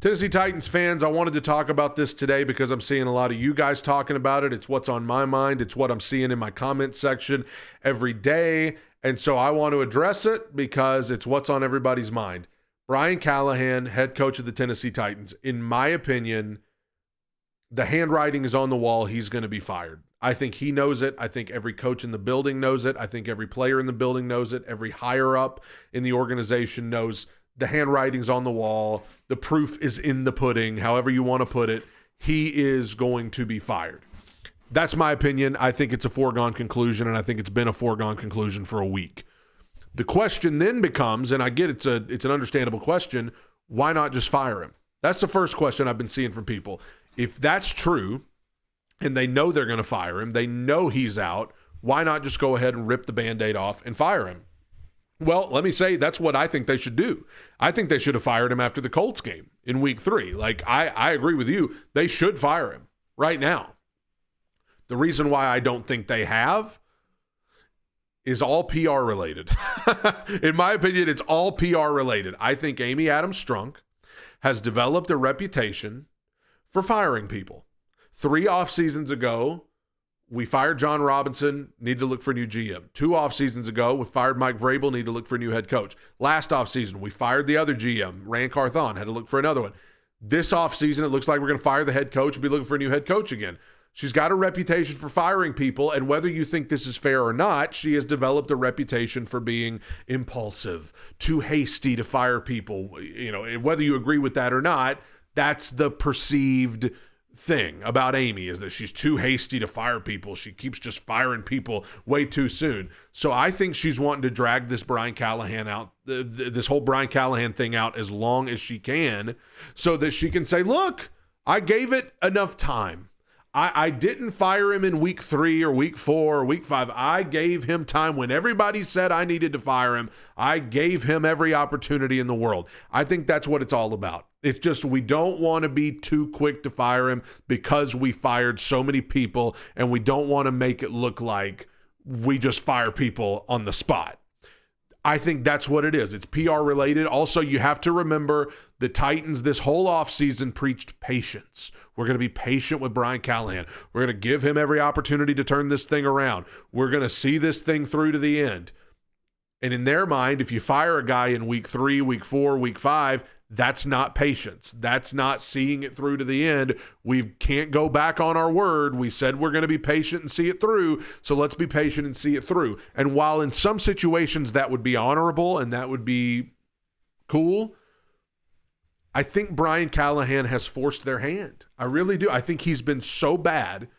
Tennessee Titans fans, I wanted to talk about this today because I'm seeing a lot of you guys talking about it. It's what's on my mind. It's what I'm seeing in my comment section every day. And so I want to address it because it's what's on everybody's mind. Brian Callahan, head coach of the Tennessee Titans, in my opinion, the handwriting is on the wall. He's going to be fired. I think he knows it. I think every coach in the building knows it. I think every player in the building knows it. Every higher up in the organization knows the handwriting's on the wall. The proof is in the pudding, however you want to put it. He is going to be fired. That's my opinion. I think it's a foregone conclusion, and I think it's been a foregone conclusion for a week. The question then becomes, and I get it's an understandable question, why not just fire him? That's the first question I've been seeing from people. If that's true, and they know they're going to fire him, they know he's out, why not just go ahead and rip the Band-Aid off and fire him? Well, let me say that's what I think they should do. I think they should have fired him after the Colts game in week 3. Like, I agree with you. They should fire him right now. The reason why I don't think they have is all PR related. In my opinion, it's all PR related. I think Amy Adams Strunk has developed a reputation for firing people. 3 off seasons ago, we fired John Robinson, need to look for a new GM. 2 off seasons ago, we fired Mike Vrabel, need to look for a new head coach. Last off season, we fired the other GM, Rand Carthon, had to look for another one. This off season, it looks like we're going to fire the head coach and be looking for a new head coach again. She's got a reputation for firing people, and whether you think this is fair or not, she has developed a reputation for being impulsive, too hasty to fire people. You know, whether you agree with that or not, that's the perceived thing about Amy, is that she's too hasty to fire people. She keeps just firing people way too soon. So I think she's wanting to drag this Brian Callahan out, this whole Brian Callahan thing out as long as she can, so that she can say, look, I gave it enough time. I didn't fire him in week 3 or week 4 or week 5. I gave him time when everybody said I needed to fire him. I gave him every opportunity in the world. I think that's what it's all about. It's just we don't want to be too quick to fire him because we fired so many people, and we don't want to make it look like we just fire people on the spot. I think that's what it is. It's PR related. Also, you have to remember the Titans this whole offseason preached patience. We're going to be patient with Brian Callahan. We're going to give him every opportunity to turn this thing around. We're going to see this thing through to the end. And in their mind, if you fire a guy in week 3, week 4, week 5, that's not patience. That's not seeing it through to the end. We can't go back on our word. We said we're going to be patient and see it through, so let's be patient and see it through. And while in some situations that would be honorable and that would be cool, I think Brian Callahan has forced their hand. I really do. I think he's been so bad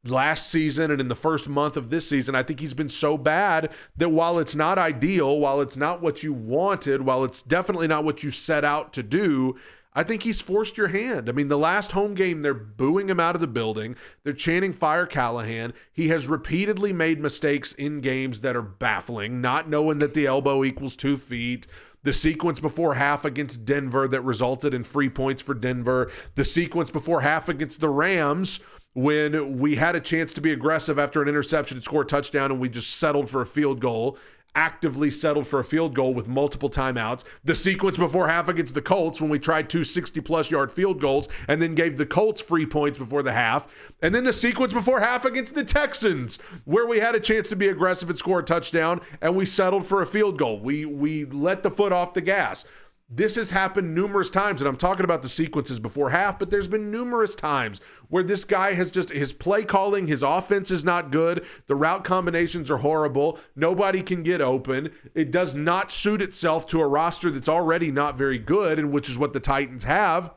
last season and in the first month of this season. I think he's been so bad that while it's not ideal, while it's not what you wanted, while it's definitely not what you set out to do, I think he's forced your hand. I mean, the last home game, they're booing him out of the building. They're chanting fire Callahan. He has repeatedly made mistakes in games that are baffling, not knowing that the elbow equals 2 feet. The sequence before half against Denver that resulted in free points for Denver. The sequence before half against the Rams when we had a chance to be aggressive after an interception and score a touchdown, and we just settled for a field goal, actively settled for a field goal with multiple timeouts. The sequence before half against the Colts when we tried 2 60-plus yard field goals and then gave the Colts free points before the half. And then the sequence before half against the Texans where we had a chance to be aggressive and score a touchdown and we settled for a field goal. We let the foot off the gas. This has happened numerous times, and I'm talking about the sequences before half, but there's been numerous times where this guy has just, his play calling, his offense is not good, the route combinations are horrible, nobody can get open, it does not suit itself to a roster that's already not very good, and which is what the Titans have.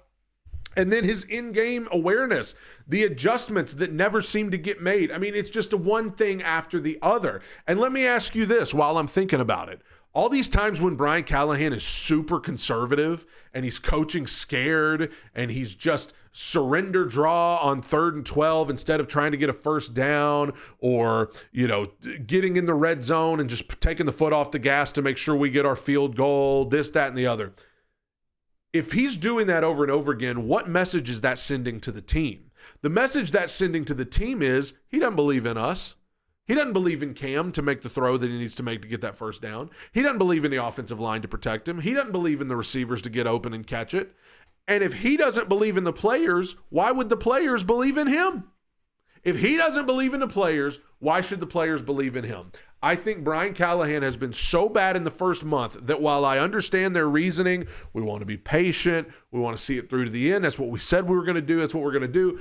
And then his in-game awareness, the adjustments that never seem to get made. I mean, it's just a one thing after the other. And let me ask you this while I'm thinking about it. All these times when Brian Callahan is super conservative and he's coaching scared and he's just surrender draw on 3rd and 12 instead of trying to get a first down or, getting in the red zone and just taking the foot off the gas to make sure we get our field goal, this, that, and the other. If he's doing that over and over again, what message is that sending to the team? The message that's sending to the team is he doesn't believe in us. He doesn't believe in Cam to make the throw that he needs to make to get that first down. He doesn't believe in the offensive line to protect him. He doesn't believe in the receivers to get open and catch it. And if he doesn't believe in the players, why would the players believe in him? If he doesn't believe in the players, why should the players believe in him? I think Brian Callahan has been so bad in the first month that while I understand their reasoning, we want to be patient, we want to see it through to the end. That's what we said we were going to do. That's what we're going to do.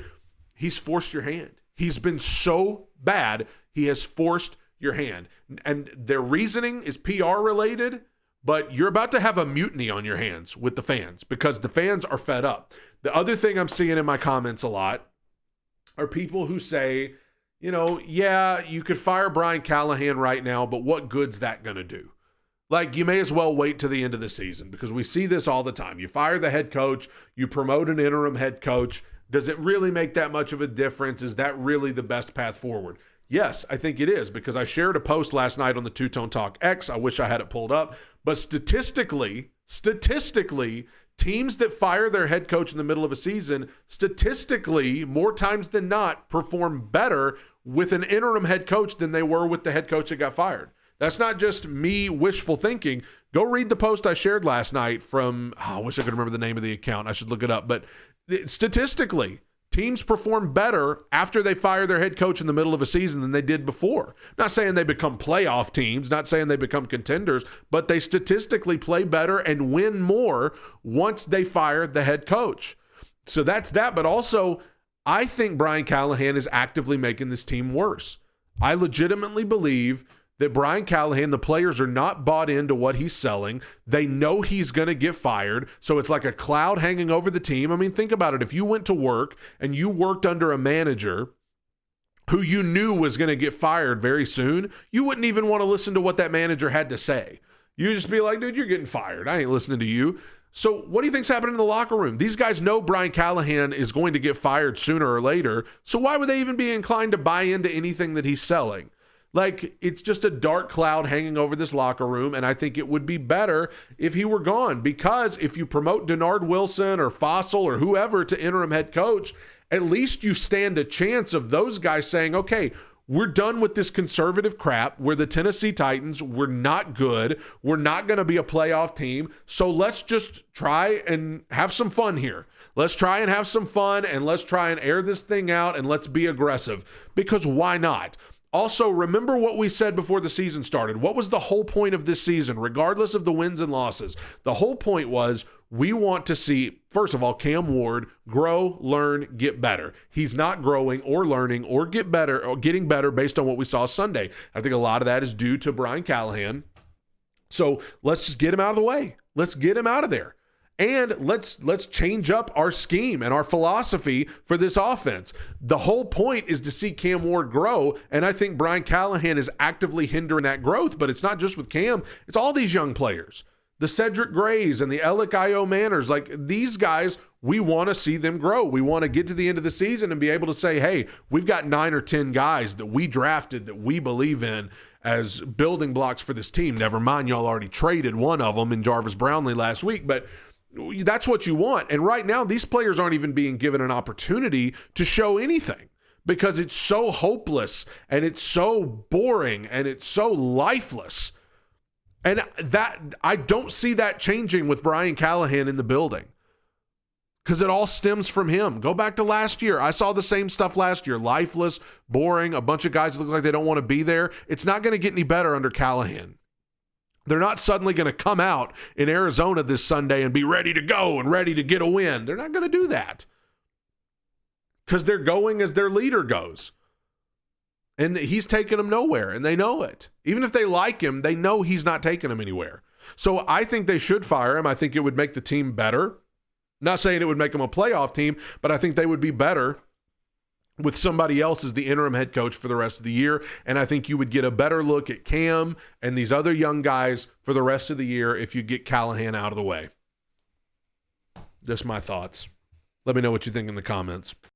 He's forced your hand. He's been so bad, he has forced your hand. And their reasoning is PR related, but you're about to have a mutiny on your hands with the fans because the fans are fed up. The other thing I'm seeing in my comments a lot are people who say, yeah, you could fire Brian Callahan right now, but what good's that going to do? Like, you may as well wait to the end of the season because we see this all the time. You fire the head coach, you promote an interim head coach. Does it really make that much of a difference? Is that really the best path forward? Yes, I think it is because I shared a post last night on the Two Tone Talk X. I wish I had it pulled up. But statistically, teams that fire their head coach in the middle of a season, statistically, more times than not, perform better with an interim head coach than they were with the head coach that got fired. That's not just me wishful thinking. Go read the post I shared last night from, I wish I could remember the name of the account. I should look it up. But statistically, teams perform better after they fire their head coach in the middle of a season than they did before. Not saying they become playoff teams, not saying they become contenders, but they statistically play better and win more once they fire the head coach. So that's that. But also, I think Brian Callahan is actively making this team worse. I legitimately believe that Brian Callahan, the players are not bought into what he's selling. They know he's going to get fired. So it's like a cloud hanging over the team. I mean, think about it. If you went to work and you worked under a manager who you knew was going to get fired very soon, you wouldn't even want to listen to what that manager had to say. You'd just be like, dude, you're getting fired. I ain't listening to you. So what do you think's happening in the locker room? These guys know Brian Callahan is going to get fired sooner or later. So why would they even be inclined to buy into anything that he's selling? Like, it's just a dark cloud hanging over this locker room, and I think it would be better if he were gone because if you promote Denard Wilson or Fossil or whoever to interim head coach, at least you stand a chance of those guys saying, okay, we're done with this conservative crap. We're the Tennessee Titans. We're not good. We're not going to be a playoff team. So let's just try and have some fun here. Let's try and have some fun, and let's try and air this thing out, and let's be aggressive because why not? Also, remember what we said before the season started. What was the whole point of this season, regardless of the wins and losses? The whole point was we want to see, first of all, Cam Ward grow, learn, get better. He's not growing or learning or getting better based on what we saw Sunday. I think a lot of that is due to Brian Callahan. So let's just get him out of the way. Let's get him out of there. And let's change up our scheme and our philosophy for this offense. The whole point is to see Cam Ward grow, and I think Brian Callahan is actively hindering that growth, but it's not just with Cam. It's all these young players. The Cedric Grays and the Alec Io Manners, like these guys, we want to see them grow. We want to get to the end of the season and be able to say, hey, we've got 9 or 10 guys that we drafted that we believe in as building blocks for this team. Never mind, y'all already traded one of them in Jarvis Brownlee last week, but that's what you want. And right now, these players aren't even being given an opportunity to show anything because it's so hopeless and it's so boring and it's so lifeless. And that I don't see that changing with Brian Callahan in the building because it all stems from him. Go back to last year. I saw the same stuff last year. Lifeless, boring, a bunch of guys look like they don't want to be there. It's not going to get any better under Callahan. They're not suddenly going to come out in Arizona this Sunday and be ready to go and ready to get a win. They're not going to do that because they're going as their leader goes. And he's taking them nowhere, and they know it. Even if they like him, they know he's not taking them anywhere. So I think they should fire him. I think it would make the team better. Not saying it would make them a playoff team, but I think they would be better with somebody else as the interim head coach for the rest of the year. And I think you would get a better look at Cam and these other young guys for the rest of the year if you get Callahan out of the way. Just my thoughts. Let me know what you think in the comments.